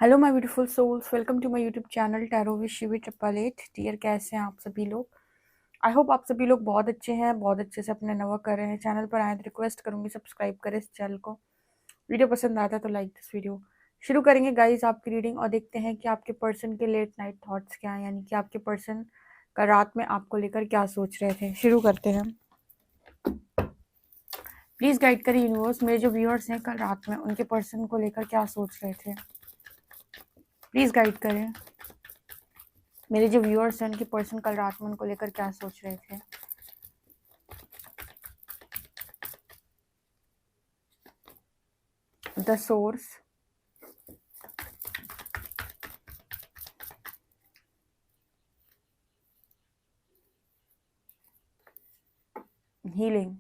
Hello my beautiful souls, welcome to my YouTube channel tarot with Shivi 888। Dear, कैसे हैं आप सभी लोग? आई होप आप सभी लोग बहुत अच्छे हैं, बहुत अच्छे से अपने नवा कर रहे हैं। चैनल पर आए तो रिक्वेस्ट करूंगी सब्सक्राइब करें इस चैनल को। वीडियो पसंद आता है तो लाइक दिस वीडियो। शुरू करेंगे गाइज आपकी रीडिंग और देखते हैं कि आपके पर्सन के लेट नाइट थॉट्स क्या हैं, यानी कि आपके पर्सन का रात में आपको लेकर क्या सोच रहे थे। शुरू करते हैं। प्लीज गाइड करें यूनिवर्स, मेरे जो व्यूअर्स हैं कल रात में उनके पर्सन को लेकर क्या सोच रहे थे। प्लीज गाइड करें मेरे जो व्यूअर्स हैं उनके पर्सन कल रात में उनको लेकर क्या सोच रहे थे। The source, healing,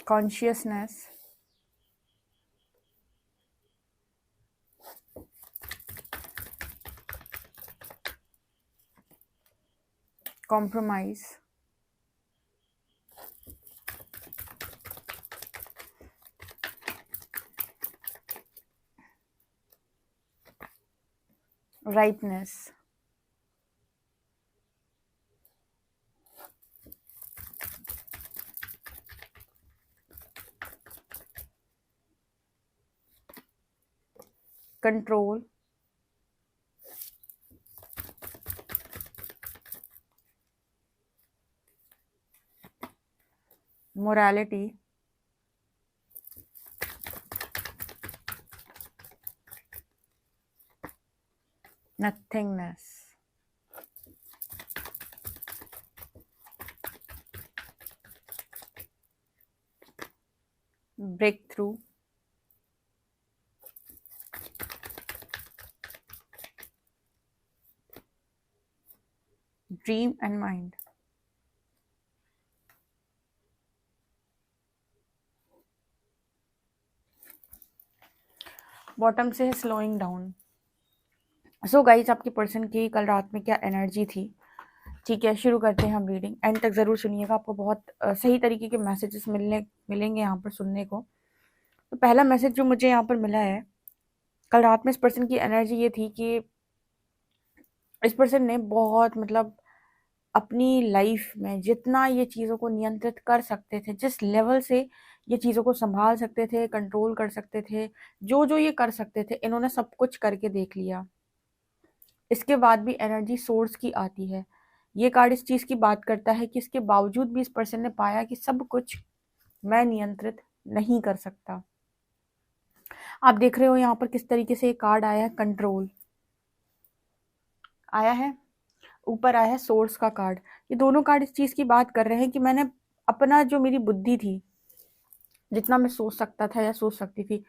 consciousness, compromise, rightness, control, morality, nothingness, breakthrough, dream and mind. Bottom से है स्लोइंग डाउन। सो गाइज, आपके पर्सन की कल रात में क्या एनर्जी थी, ठीक है। शुरू करते हैं हम रीडिंग। एंड तक ज़रूर सुनिएगा, आपको बहुत सही तरीके के मैसेजेस मिलेंगे यहाँ पर सुनने को। तो पहला मैसेज जो मुझे यहाँ पर मिला है, कल रात में इस पर्सन की एनर्जी ये थी कि इस पर्सन ने बहुत अपनी लाइफ में जितना ये चीज़ों को नियंत्रित कर सकते थे, जिस लेवल से ये चीज़ों को संभाल सकते थे, कंट्रोल कर सकते थे, जो जो ये कर सकते थे, इन्होंने सब कुछ करके देख लिया। इसके बाद भी एनर्जी सोर्स की आती है। ये कार्ड इस चीज़ की बात करता है कि इसके बावजूद भी इस पर्सन ने पाया कि सब कुछ मैं नियंत्रित नहीं कर सकता। आप देख रहे हो यहाँ पर किस तरीके से ये कार्ड आया है, कंट्रोल आया है, ऊपर आया है सोर्स का कार्ड। ये दोनों कार्ड इस चीज़ की बात कर रहे हैं कि मैंने अपना जो मेरी बुद्धि थी, जितना मैं सोच सकता था या सोच सकती थी,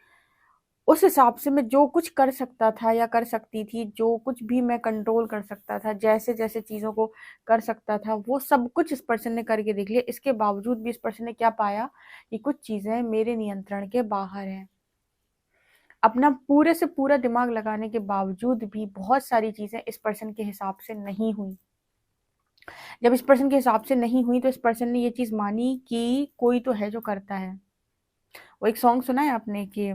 उस हिसाब से मैं जो कुछ कर सकता था या कर सकती थी, जो कुछ भी मैं कंट्रोल कर सकता था, जैसे जैसे चीज़ों को कर सकता था, वो सब कुछ इस पर्सन ने करके देख लिया। इसके बावजूद भी इस पर्सन ने क्या पाया कि कुछ चीज़ें मेरे नियंत्रण के बाहर हैं। अपना पूरे से पूरा दिमाग लगाने के बावजूद भी बहुत सारी चीज़ें इस पर्सन के हिसाब से नहीं हुई। जब इस पर्सन के हिसाब से नहीं हुई तो इस पर्सन ने ये चीज़ मानी कि कोई तो है जो करता है। वो एक सॉन्ग सुना है आपने कि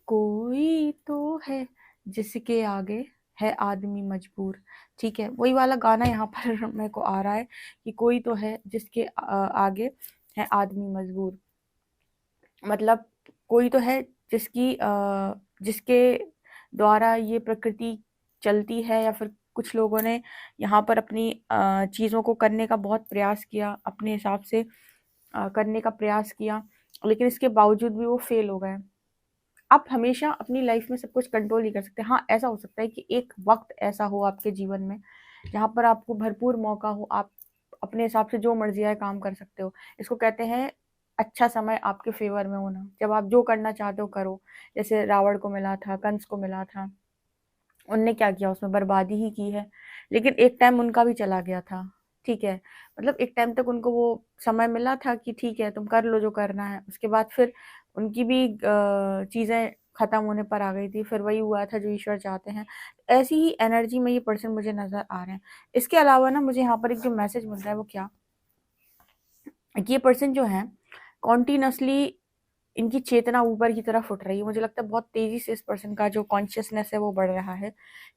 कोई तो है जिसके आगे है आदमी मजबूर। ठीक है, वही वाला गाना यहाँ पर मेरे को आ रहा है कि कोई तो है जिसके आगे है आदमी मजबूर। मतलब कोई तो है जिसके द्वारा ये प्रकृति चलती है, या फिर कुछ लोगों ने यहाँ पर अपनी चीज़ों को करने का बहुत प्रयास किया, अपने हिसाब से करने का प्रयास किया, लेकिन इसके बावजूद भी वो फेल हो गए। आप हमेशा अपनी लाइफ में सब कुछ कंट्रोल नहीं कर सकते। हाँ, ऐसा हो सकता है कि एक वक्त ऐसा हो आपके जीवन में जहाँ पर आपको भरपूर मौका हो, आप अपने हिसाब से जो मर्जी आए काम कर सकते हो। इसको कहते हैं अच्छा समय आपके फेवर में होना, जब आप जो करना चाहते हो करो। जैसे रावण को मिला था, कंस को मिला था, उनने क्या किया, उसमें बर्बादी ही की है। लेकिन एक टाइम उनका भी चला गया था, ठीक है। मतलब एक टाइम तक उनको वो समय मिला था कि ठीक है तुम कर लो जो करना है। उसके बाद फिर उनकी भी चीज़ें खत्म होने पर आ गई थी, फिर वही हुआ था जो ईश्वर चाहते हैं। ऐसी ही एनर्जी में ये पर्सन मुझे नजर आ रहे हैं। इसके अलावा ना मुझे यहाँ पर एक जो मैसेज मिल रहा है वो क्या, ये पर्सन जो है कॉन्टिन्यूसली इनकी चेतना ऊपर की तरफ उठ रही है। मुझे लगता है बहुत तेजी से इस पर्सन का जो कॉन्शियसनेस है वो बढ़ रहा है।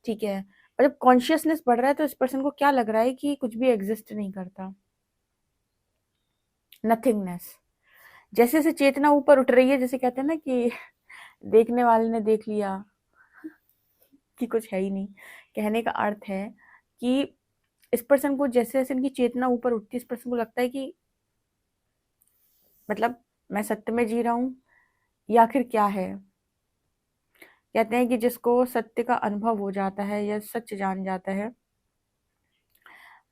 ठीक है, और जब कॉन्शियसनेस बढ़ रहा है तो इस पर्सन को क्या लग रहा है कि कुछ भी एग्जिस्ट नहीं करता, नथिंगनेस। जैसे जैसे चेतना ऊपर उठ रही है, जैसे कहते हैं ना कि देखने वाले ने देख लिया कि कुछ है ही नहीं। कहने का अर्थ है कि इस पर्सन को जैसे जैसे इनकी चेतना ऊपर उठती है, इस पर्सन को लगता है कि मतलब मैं सत्य में जी रहा हूँ या आखिर क्या है। कहते हैं कि जिसको सत्य का अनुभव हो जाता है या सच जान जाता है,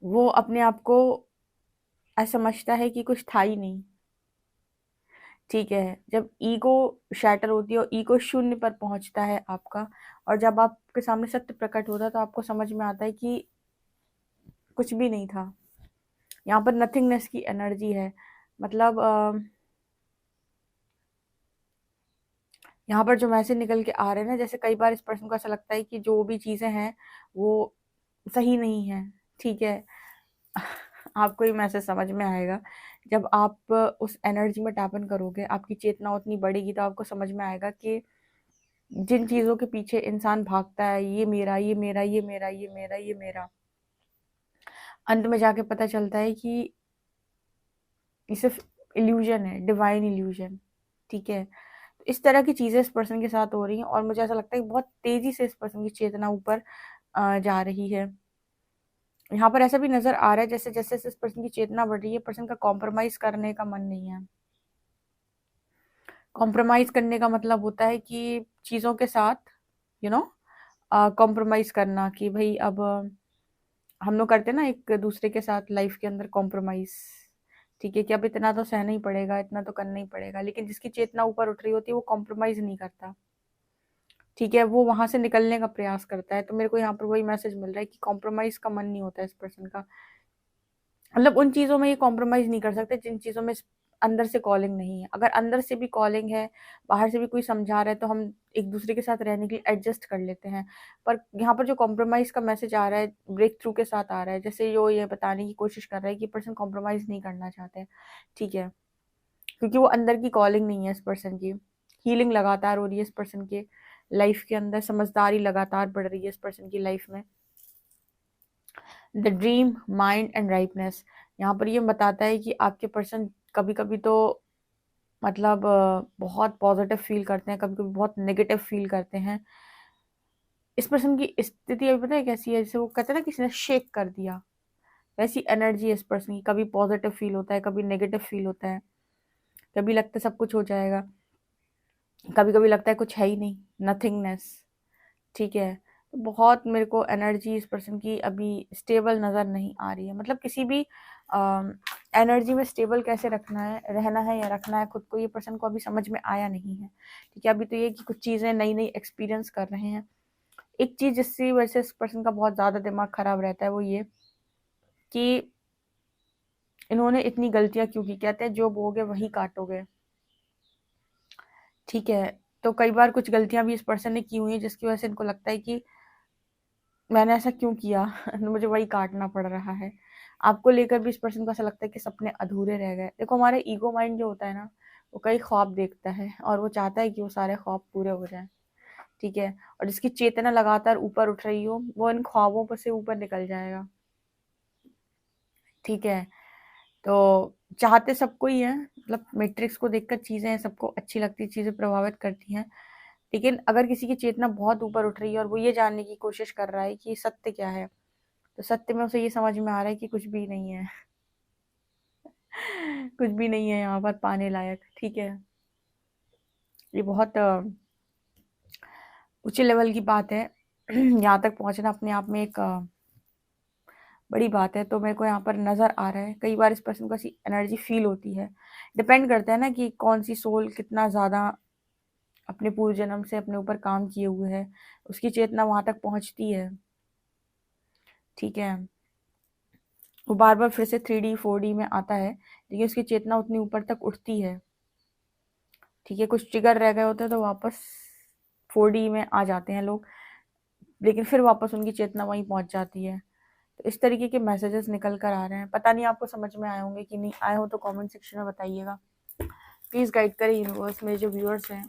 वो अपने आप को ऐसा समझता है कि कुछ था ही नहीं। ठीक है, जब ईगो शैटर होती है और ईगो शून्य पर पहुंचता है आपका, और जब आपके सामने सत्य प्रकट होता है तो आपको समझ में आता है कि कुछ भी नहीं था। यहाँ पर नथिंगनेस की एनर्जी है। मतलब यहाँ पर जो मैसेज निकल के आ रहे हैं ना, जैसे कई बार इस पर्सन को ऐसा लगता है कि जो भी चीजें हैं वो सही नहीं है। ठीक है, आपको ये मैसेज समझ में आएगा जब आप उस एनर्जी में टैप इन करोगे, आपकी चेतना उतनी बढ़ेगी तो आपको समझ में आएगा कि जिन चीजों के पीछे इंसान भागता है, ये मेरा, ये मेरा, ये मेरा, ये मेरा, ये मेरा, अंत में जाके पता चलता है कि ये सिर्फ इल्यूजन है, डिवाइन इल्यूजन। ठीक है, तो इस तरह की चीजें इस पर्सन के साथ हो रही हैं और मुझे ऐसा लगता है कि बहुत तेजी से इस पर्सन की चेतना ऊपर जा रही है। यहाँ पर ऐसा भी नजर आ रहा है जैसे जैसे इस पर्सन की चेतना बढ़ रही है, पर्सन का कॉम्प्रोमाइज करने का मन नहीं है। कॉम्प्रोमाइज करने का मतलब होता है कि चीजों के साथ यू नो कॉम्प्रोमाइज करना, कि भाई अब हम लोग करते हैं ना एक दूसरे के साथ लाइफ के अंदर कॉम्प्रोमाइज। ठीक है, कि अब इतना तो सहना ही पड़ेगा, इतना तो करना ही पड़ेगा, लेकिन जिसकी चेतना ऊपर उठ रही होती है वो कॉम्प्रोमाइज नहीं करता। ठीक है, वो वहां से निकलने का प्रयास करता है। तो मेरे को यहाँ पर वही मैसेज मिल रहा है कि कॉम्प्रोमाइज का मन नहीं होता इस पर्सन का। मतलब उन चीजों में ये कॉम्प्रोमाइज नहीं कर सकते जिन चीजों में अंदर से कॉलिंग नहीं है। अगर अंदर से भी कॉलिंग है, बाहर से भी कोई समझा रहा है, तो हम एक दूसरे के साथ रहने के लिए एडजस्ट कर लेते हैं। पर यहाँ पर जो कॉम्प्रोमाइज का मैसेज आ रहा है, ब्रेक थ्रू के साथ आ रहा है, जैसे जो ये बताने की कोशिश कर रहा है कि पर्सन कॉम्प्रोमाइज नहीं करना चाहते। ठीक है, क्योंकि वो अंदर की कॉलिंग नहीं है इस पर्सन की। हीलिंग लगातार हो रही है इस पर्सन के लाइफ के अंदर, समझदारी लगातार बढ़ रही है इस पर्सन की लाइफ में। द ड्रीम माइंड एंड राइपनेस, यहाँ पर ये बताता है कि आपके पर्सन कभी कभी तो मतलब बहुत पॉजिटिव फील करते हैं, कभी कभी बहुत नेगेटिव फील करते हैं। इस पर्सन की स्थिति अभी पता है कैसी है, जैसे वो कहते हैं ना किसी ने शेक कर दिया, वैसी एनर्जी है इस पर्सन की। कभी पॉजिटिव फील होता है, कभी नेगेटिव फील होता है, कभी लगता है सब कुछ हो जाएगा, कभी कभी लगता है कुछ है ही नहीं, नथिंगनेस। ठीक है, तो बहुत मेरे को एनर्जी इस पर्सन की अभी स्टेबल नज़र नहीं आ रही है। मतलब किसी भी एनर्जी में स्टेबल कैसे रखना है, रहना है या रखना है खुद को, ये पर्सन को अभी समझ में आया नहीं है। ठीक है, अभी तो ये कि कुछ चीज़ें नई नई एक्सपीरियंस कर रहे हैं। एक चीज़ जिसकी वजह से इस पर्सन का बहुत ज़्यादा दिमाग खराब रहता है वो ये कि इन्होंने इतनी गलतियां क्यों की। कहते हैं जो बोगे वही काटोगे। ठीक है, तो कई बार कुछ गलतियां भी इस पर्सन ने की हुई है जिसकी वजह से इनको लगता है कि मैंने ऐसा क्यों किया, मुझे वही काटना पड़ रहा है। आपको लेकर भी इस पर्सन को ऐसा लगता है कि सपने अधूरे रह गए। देखो, हमारे ईगो माइंड जो होता है ना, वो कई ख्वाब देखता है और वो चाहता है कि वो सारे ख्वाब पूरे हो जाएं। ठीक है, और जिसकी चेतना लगातार ऊपर उठ रही हो वो इन ख्वाबों पर से ऊपर निकल जाएगा। ठीक है, तो चाहते सबको ही है, मतलब मैट्रिक्स को देखकर चीजें सबको अच्छी लगती, चीजें प्रभावित करती हैं। लेकिन अगर किसी की चेतना बहुत ऊपर उठ रही है और वो ये जानने की कोशिश कर रहा है कि सत्य क्या है, तो सत्य में उसे ये समझ में आ रहा है कि कुछ भी नहीं है। कुछ भी नहीं है यहाँ पर पाने लायक। ठीक है, ये बहुत ऊंचे लेवल की बात है। यहाँ तक पहुंचना अपने आप में एक बड़ी बात है। तो मेरे को यहाँ पर नजर आ रहा है कई बार इस पर्सन को ऐसी एनर्जी फील होती है। डिपेंड करता है ना कि कौन सी सोल कितना ज्यादा अपने पूर्व जन्म से अपने ऊपर काम किए हुए है, उसकी चेतना वहां तक पहुंचती है। ठीक है, वो बार बार फिर से 3D 4D में आता है, लेकिन उसकी चेतना उतनी ऊपर तक उठती है। ठीक है, कुछ ट्रिगर रह गए होते हैं तो वापस 4D में आ जाते हैं लोग, लेकिन फिर वापस उनकी चेतना वहीं पहुंच जाती है। तो इस तरीके के मैसेजेस निकल कर आ रहे हैं। पता नहीं आपको समझ में आए होंगे कि नहीं आए हो, तो कमेंट सेक्शन में बताइएगा। प्लीज़ गाइड करें यूनिवर्स। मेरे जो व्यूअर्स हैं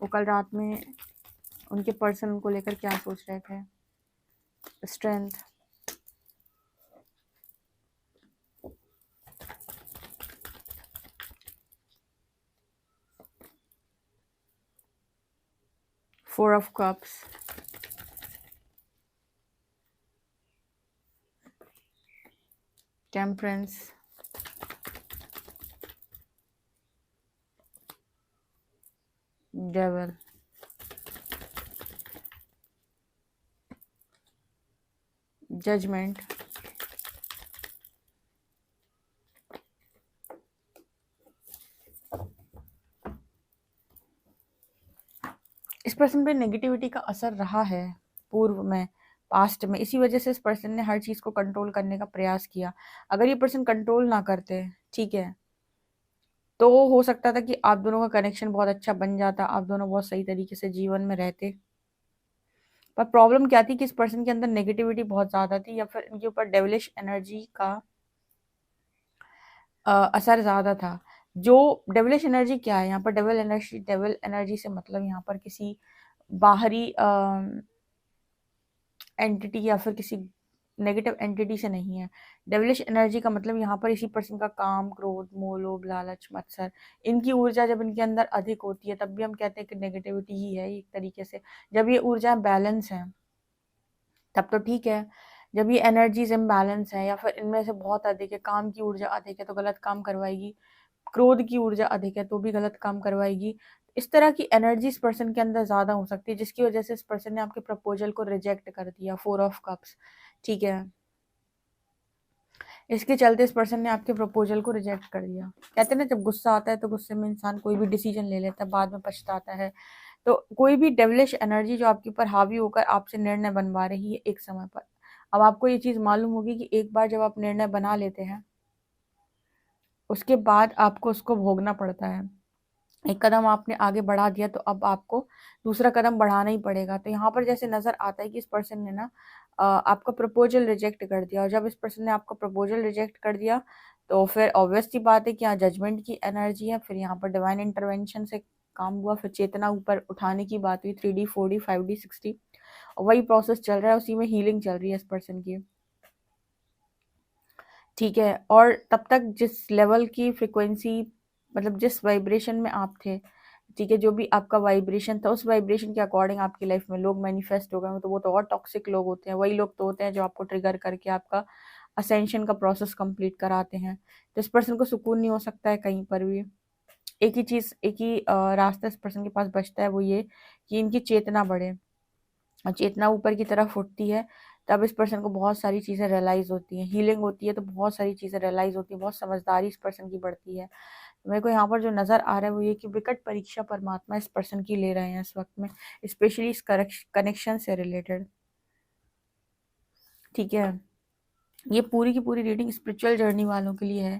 वो कल रात में उनके पर्सन को लेकर क्या सोच रहे थे। Strength, four of cups, temperance, devil, judgement, इस पर्सन पे नेगेटिविटी का असर रहा है पूर्व में, पास्ट में। इसी वजह से इस पर्सन ने हर चीज़ को कंट्रोल करने का प्रयास किया। अगर ये पर्सन कंट्रोल ना करते, ठीक है, तो हो सकता था कि आप दोनों का कनेक्शन बहुत अच्छा बन जाता, आप दोनों बहुत सही तरीके से जीवन में रहते। पर प्रॉब्लम क्या थी कि इस पर्सन के अंदर नेगेटिविटी बहुत ज़्यादा थी, या फिर इनके ऊपर डेविलिश एनर्जी का असर ज़्यादा था। जो डेविलिश एनर्जी क्या है यहाँ पर, डेविल एनर्जी से मतलब यहाँ पर किसी बाहरी एंटिटी या फिर किसी नेगेटिव एंटिटी से नहीं है। डेविलिश एनर्जी का मतलब यहाँ पर इसी पर्सन का काम, क्रोध, मोह, लोभ, लालच, मत्सर, इनकी ऊर्जा जब इनके अंदर अधिक होती है तब भी हम कहते हैं कि नेगेटिविटी ही है एक तरीके से। जब ये ऊर्जा बैलेंस है तब तो ठीक है। जब ये एनर्जीज इम्बैलेंस है या फिर इनमें से बहुत अधिक है, काम की ऊर्जा अधिक है तो गलत काम करवाएगी, क्रोध की ऊर्जा अधिक है तो भी गलत काम करवाएगी। इस तरह की एनर्जी इस पर्सन के अंदर ज़्यादा हो सकती है, जिसकी वजह से इस पर्सन ने आपके प्रपोजल को रिजेक्ट कर दिया, 4 ऑफ कप्स, ठीक है। इसके चलते इस पर्सन ने आपके प्रपोजल को रिजेक्ट कर दिया। कहते हैं ना, जब गुस्सा आता है तो गुस्से में इंसान कोई भी डिसीजन ले लेता है, बाद में पछताता है। तो कोई भी डेविलिश एनर्जी जो आपके ऊपर हावी होकर आपसे निर्णय बनवा रही है एक समय पर, अब आपको ये चीज़ मालूम होगी कि एक बार जब आप निर्णय बना लेते हैं उसके बाद आपको उसको भोगना पड़ता है। एक कदम आपने आगे बढ़ा दिया तो अब आपको दूसरा कदम बढ़ाना ही पड़ेगा। तो यहाँ पर जैसे नज़र आता है कि इस पर्सन ने ना आपका प्रपोजल रिजेक्ट कर दिया, और जब इस पर्सन ने आपका प्रपोजल रिजेक्ट कर दिया तो फिर ऑब्वियस सी बात है कि यहाँ जजमेंट की एनर्जी है, फिर यहाँ पर डिवाइन इंटरवेंशन से काम हुआ, फिर चेतना ऊपर उठाने की बात हुई, 3D 4D 5D 6D, और वही प्रोसेस चल रहा है, उसी में हीलिंग चल रही है इस पर्सन की, ठीक है। और तब तक जिस लेवल की फ्रिक्वेंसी, मतलब जिस वाइब्रेशन में आप थे, ठीक है, जो भी आपका वाइब्रेशन था उस वाइब्रेशन के अकॉर्डिंग आपकी लाइफ में लोग मैनिफेस्ट हो गए हो, तो वो तो और टॉक्सिक लोग होते हैं। वही लोग तो होते हैं जो आपको ट्रिगर करके आपका असेंशन का प्रोसेस कंप्लीट कराते हैं। तो इस पर्सन को सुकून नहीं हो सकता है कहीं पर भी। एक ही चीज़, एक ही रास्ता इस पर्सन के पास बचता है, वो ये कि इनकी चेतना बढ़े, और चेतना ऊपर की तरफ उठती है तब इस पर्सन को बहुत सारी चीज़ें रियलाइज़ होती हैं। हीलिंग होती है तो बहुत सारी चीज़ें रियलाइज़ होती हैं, बहुत समझदारी इस पर्सन की बढ़ती है। तो मेरे को यहाँ पर जो नज़र आ रहा है वो ये कि विकट परीक्षा परमात्मा इस पर्सन की ले रहे हैं इस वक्त में, स्पेशली इस कनेक्शन से रिलेटेड, ठीक है। ये पूरी की पूरी रीडिंग स्पिरिचुअल जर्नी वालों के लिए है,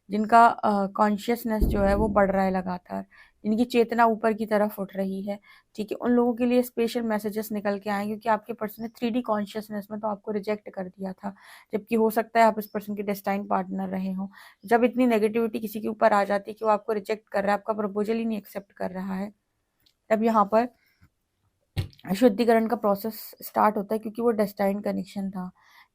जिनका कॉन्शियसनेस जो है वो बढ़ रहा है लगातार, जिनकी चेतना ऊपर की तरफ उठ रही है, ठीक है। उन लोगों के लिए स्पेशल मैसेजेस निकल के आए, क्योंकि आपके पर्सन ने 3D कॉन्शियसनेस में तो आपको रिजेक्ट कर दिया था, जबकि हो सकता है आप इस पर्सन के डेस्टाइन पार्टनर रहे हो। जब इतनी नेगेटिविटी किसी के ऊपर आ जाती है कि वो आपको रिजेक्ट कर रहा है, आपका प्रपोजल ही नहीं एक्सेप्ट कर रहा है, तब यहाँ पर शुद्धिकरण का प्रोसेस स्टार्ट होता है, क्योंकि वो डेस्टाइन कनेक्शन था,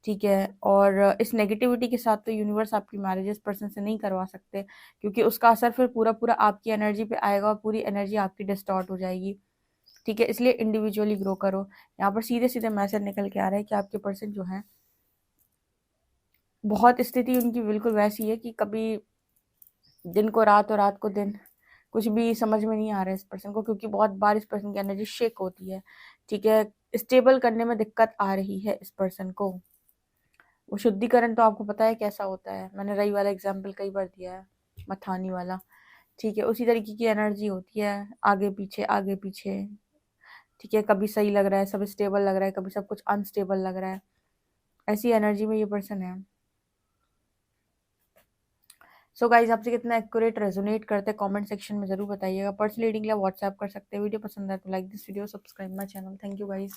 ठीक है। और इस नेगेटिविटी के साथ तो यूनिवर्स आपकी मैरिज पर्सन से नहीं करवा सकते, क्योंकि उसका असर फिर पूरा पूरा आपकी एनर्जी पे आएगा और पूरी एनर्जी आपकी डिस्टॉर्ट हो जाएगी, ठीक है। इसलिए इंडिविजुअली ग्रो करो। यहाँ पर सीधे सीधे मैसेज निकल के आ रहा है कि आपके पर्सन जो है, बहुत स्थिति उनकी बिल्कुल वैसी है कि कभी दिन को रात और रात को दिन, कुछ भी समझ में नहीं आ रहा है इस पर्सन को, क्योंकि बहुत बार इस पर्सन की एनर्जी शेक होती है, ठीक है। स्टेबल करने में दिक्कत आ रही है इस पर्सन को। वो शुद्धिकरण तो आपको पता है कैसा होता है, मैंने रई वाला एग्जाम्पल कई बार दिया है, मथानी वाला, ठीक है। उसी तरीके की एनर्जी होती है, आगे पीछे आगे पीछे, ठीक है। कभी सही लग रहा है, सब स्टेबल लग रहा है, कभी सब कुछ अनस्टेबल लग रहा है, ऐसी एनर्जी में ये पर्सन है। सो गाइज आपसे कितना एक्यूरेट रेजोनेट करते हैं कमेंट सेक्शन में जरूर बताइएगा। पर्सनल रीडिंग के लिए व्हाट्सएप कर सकते हैं। वीडियो पसंद आए तो like this video, subscribe my channel. Thank you guys.